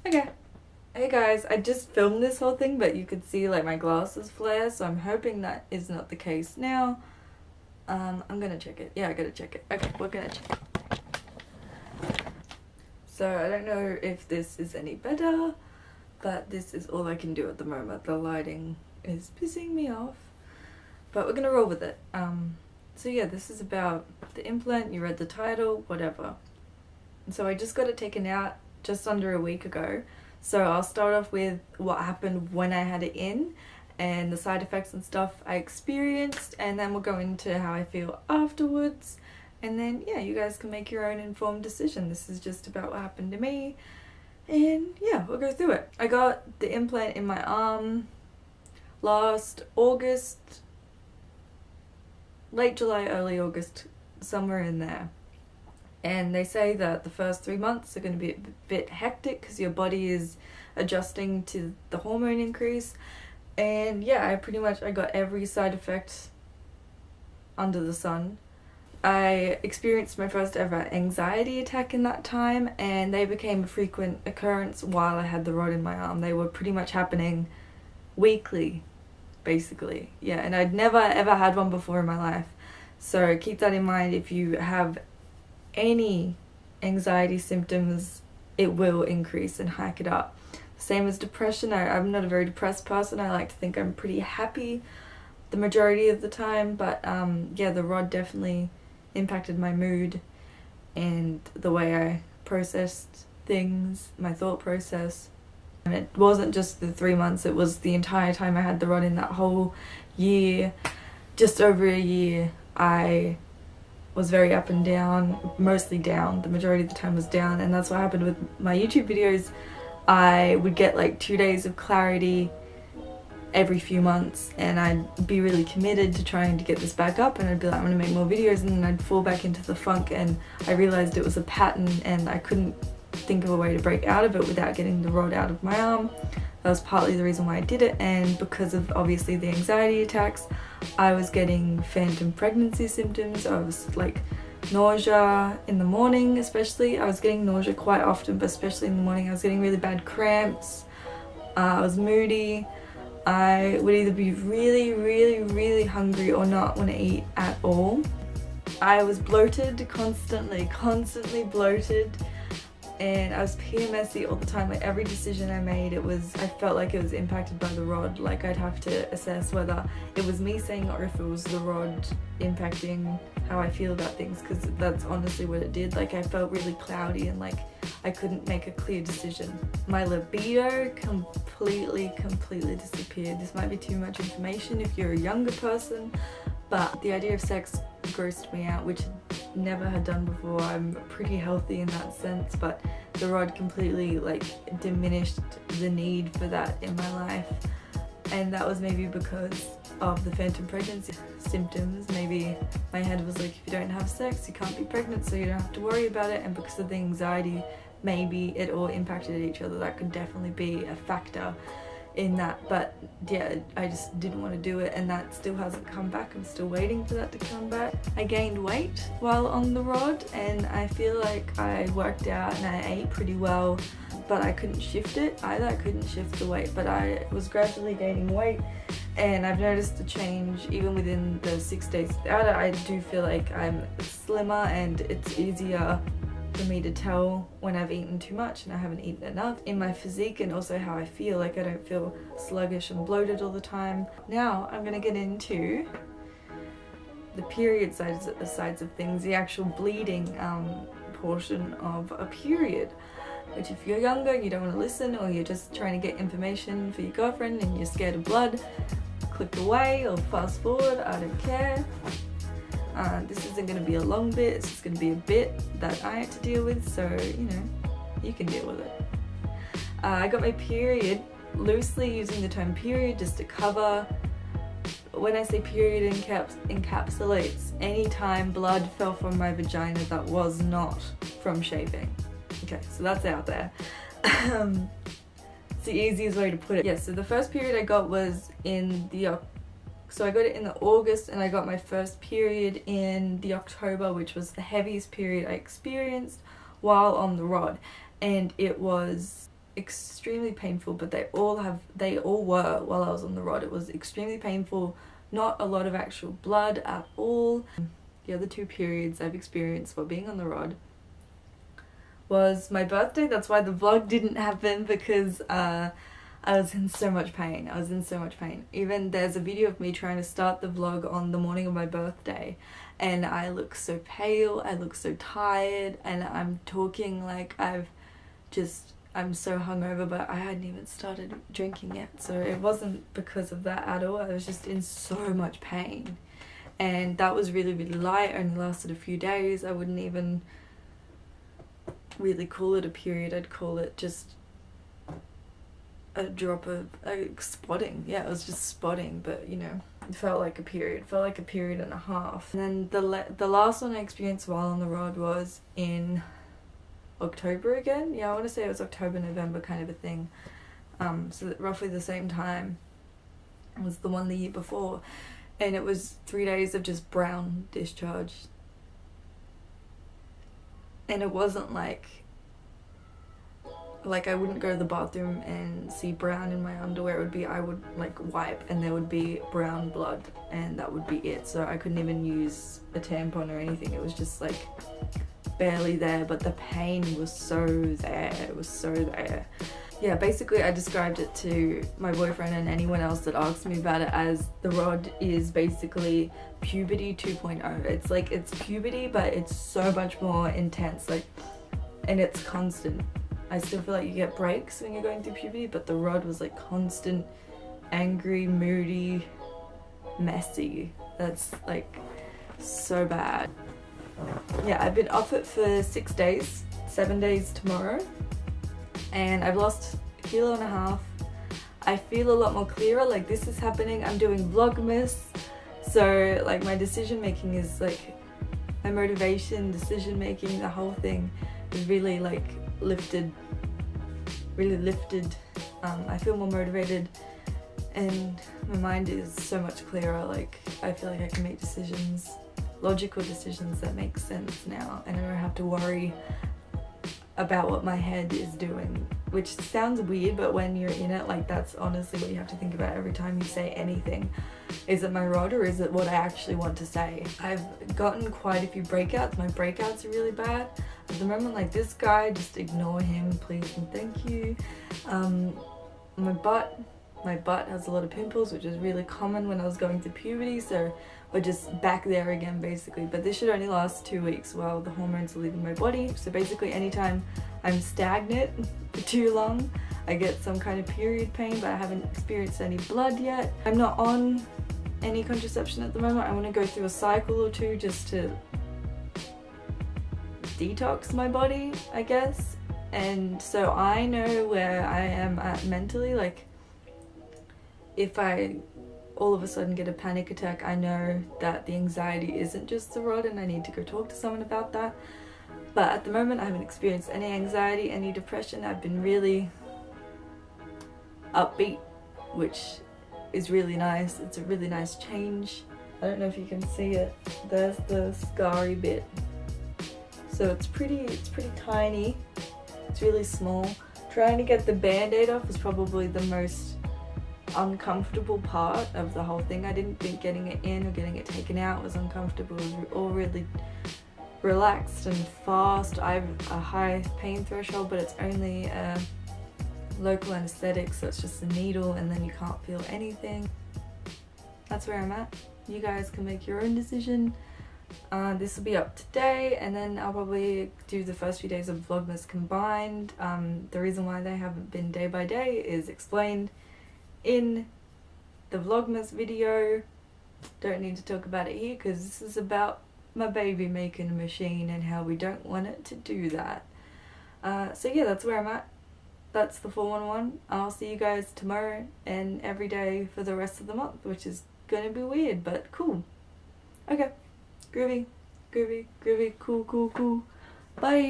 Okay. Hey guys, I just filmed this whole thing, but you could see like my glasses flare, so I'm hoping that is not the case now. I'm gonna check it. Yeah, I gotta check it. Okay, we're gonna check it. So I don't know if this is any better, but this is all I can do at the moment. The lighting is pissing me off, but we're gonna roll with it. So yeah, this is about the implant. You read the title, whatever. So I just got it taken out just under a week ago. So I'll start off with what happened when I had it in and the side effects and stuff I experienced, and then we'll go into how I feel afterwards, and then yeah, you guys can make your own informed decision. This is just about what happened to me, and yeah, we'll go through it. I got the implant in my arm last August, late July, early August, somewhere in there. And they say that the first 3 months are going to be a bit hectic because your body is adjusting to the hormone increase. And yeah, I got every side effect under the sun. I experienced my first ever anxiety attack in that time, and they became a frequent occurrence while I had the rod in my arm. They were pretty much happening weekly, basically. Yeah, and I'd never ever had one before in my life. So keep that in mind. If you have any anxiety symptoms, it will increase and hike it up. Same as depression. I'm not a very depressed person. I like to think I'm pretty happy the majority of the time, but yeah, the rod definitely impacted my mood and the way I processed things, my thought process. And it wasn't just the 3 months, it was the entire time I had the rod in. That whole year, just over a year, I was very up and down, mostly down. The majority of the time was down, and that's what happened with my YouTube videos. I would get like 2 days of clarity every few months, and I'd be really committed to trying to get this back up, and I'd be like, I'm gonna make more videos, and then I'd fall back into the funk, and I realized it was a pattern and I couldn't think of a way to break out of it without getting the rod out of my arm. That was partly the reason why I did it, and because of obviously the anxiety attacks, I was getting phantom pregnancy symptoms. I was like nausea in the morning, especially. I was getting nausea quite often, but especially in the morning. I was getting really bad cramps. I was moody. I would either be really hungry or not want to eat at all. I was bloated constantly bloated. And I was PMSy all the time. Like every decision I made, I felt like it was impacted by the rod. Like I'd have to assess whether it was me saying or if it was the rod impacting how I feel about things, because that's honestly what it did. Like I felt really cloudy and like I couldn't make a clear decision. My libido completely disappeared. This might be too much information if you're a younger person, but the idea of sex grossed me out, which I never had done before. I'm pretty healthy in that sense, but the rod completely like diminished the need for that in my life. And that was maybe because of the phantom pregnancy symptoms. Maybe my head was like, if you don't have sex, you can't be pregnant, so you don't have to worry about it. And because of the anxiety, maybe it all impacted each other. That could definitely be a factor in that, but yeah, I just didn't want to do it, and that still hasn't come back. I'm still waiting for that to come back. I gained weight while on the rod, and I feel like I worked out and I ate pretty well, but I couldn't shift it either. I couldn't shift the weight, but I was gradually gaining weight, and I've noticed the change even within the 6 days without it. I do feel like I'm slimmer, and it's easier for me to tell when I've eaten too much and I haven't eaten enough in my physique, and also how I feel. Like I don't feel sluggish and bloated all the time. Now I'm gonna get into the period sides of things, the actual bleeding portion of a period, which if you're younger, you don't want to listen, or you're just trying to get information for your girlfriend and you're scared of blood, click away or fast forward, I don't care. This isn't going to be a long bit, it's just going to be a bit that I had to deal with, so you know, you can deal with it. I got my period, loosely using the term period just to cover. When I say period, encapsulates any time blood fell from my vagina that was not from shaving. Okay, so that's out there. It's the easiest way to put it. Yeah, so the first period I got was in the So I got it in the August, and I got my first period in the October, which was the heaviest period I experienced while on the rod. And it was extremely painful, but they all were while I was on the rod. It was extremely painful, not a lot of actual blood at all. The other 2 periods I've experienced while being on the rod was my birthday. That's why the vlog didn't happen, because I was in so much pain. Even there's a video of me trying to start the vlog on the morning of my birthday, and I look so pale, I look so tired, and I'm talking like I'm so hungover, but I hadn't even started drinking yet, so it wasn't because of that at all. I was just in so much pain, and that was really, really light. It only lasted a few days. I wouldn't even really call it a period. I'd call it just a drop of spotting. Yeah, it was just spotting, but you know, it felt like a period. It felt like a period and a half. And then the last one I experienced while on the rod was in October again. Yeah, I want to say it was October, November kind of a thing. So that roughly the same time was the one the year before, and it was 3 days of just brown discharge. And it wasn't like I wouldn't go to the bathroom and see brown in my underwear. It would be, I would like wipe and there would be brown blood, and that would be it. So I couldn't even use a tampon or anything. It was just like barely there, but the pain was so there. It was so there. Yeah, basically I described it to my boyfriend and anyone else that asked me about it as the rod is basically puberty 2.0. It's like, it's puberty, but it's so much more intense, like, and it's constant. I still feel like you get breaks when you're going through puberty, but the rod was like constant, angry, moody, messy. That's like so bad. Yeah, I've been off it for 6 days, 7 days tomorrow, and I've lost 1.5 kilos. I feel a lot more clearer, like this is happening. I'm doing Vlogmas, so like my decision making is like, my motivation, decision making, the whole thing is really like lifted. I feel more motivated, and my mind is so much clearer. Like I feel like I can make decisions, logical decisions that make sense now, and I don't have to worry about what my head is doing, which sounds weird, but when you're in it, like that's honestly what you have to think about every time you say anything. Is it my rod, or is it what I actually want to say? I've gotten quite a few breakouts. My breakouts are really bad. At the moment, like this guy, just ignore him, please and thank you. My butt has a lot of pimples, which is really common when I was going through puberty, so we're just back there again basically. But this should only last 2 weeks while the hormones are leaving my body. So basically anytime I'm stagnant for too long, I get some kind of period pain, but I haven't experienced any blood yet. I'm not on any contraception at the moment. I want to go through a cycle or two just to detox my body, I guess. And so I know where I am at mentally. Like if I all of a sudden get a panic attack, I know that the anxiety isn't just the rod and I need to go talk to someone about that. But at the moment I haven't experienced any anxiety, any depression. I've been really upbeat, which is really nice. It's a really nice change. I don't know if you can see it. There's the scarry bit. So it's pretty tiny. It's really small. Trying to get the band-aid off was probably the most uncomfortable part of the whole thing. I didn't think getting it in or getting it taken out was uncomfortable. It was all really relaxed and fast. I have a high pain threshold, but it's only a local anesthetic, so it's just a needle and then you can't feel anything. That's where I'm at. You guys can make your own decision. This will be up today, and then I'll probably do the first few days of Vlogmas combined. The reason why they haven't been day by day is explained in the Vlogmas video. Don't need to talk about it here because this is about my baby making a machine and how we don't want it to do that. So yeah, that's where I'm at. That's the 411. I'll see you guys tomorrow and every day for the rest of the month, which is gonna be weird but cool. Okay, groovy, cool. Bye.